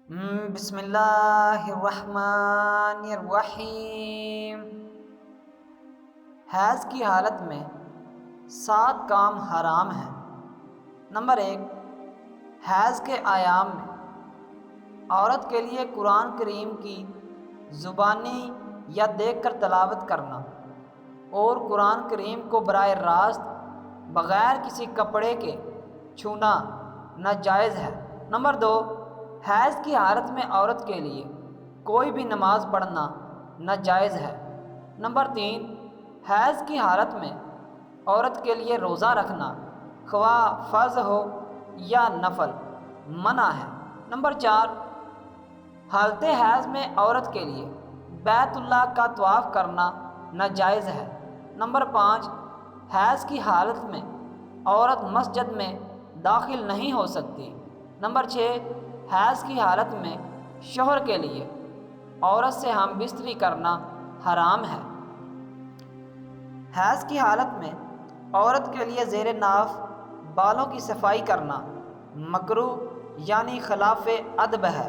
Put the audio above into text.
بسم اللہ الرحمن الرحیم۔ حیض کی حالت میں 7 کام حرام ہیں۔ نمبر 1، حیض کے ایام میں عورت کے لیے قرآن کریم کی زبانی یا دیکھ کر تلاوت کرنا اور قرآن کریم کو براہ راست بغیر کسی کپڑے کے چھونا ناجائز ہے۔ نمبر 2، حیض کی حالت میں عورت کے لیے کوئی بھی نماز پڑھنا ناجائز ہے۔ نمبر 3، حیض کی حالت میں عورت کے لیے روزہ رکھنا خواہ فرض ہو یا نفل منع ہے۔ نمبر 4، حالت حیض میں عورت کے لیے بیت اللہ کا طواف کرنا ناجائز ہے۔ نمبر 5، حیض کی حالت میں عورت مسجد میں داخل نہیں ہو سکتی۔ نمبر 6، حیض کی حالت میں شوہر کے لیے عورت سے ہم بستری کرنا حرام ہے۔ حیض کی حالت میں عورت کے لیے زیر ناف بالوں کی صفائی کرنا مکروہ یعنی خلاف ادب ہے۔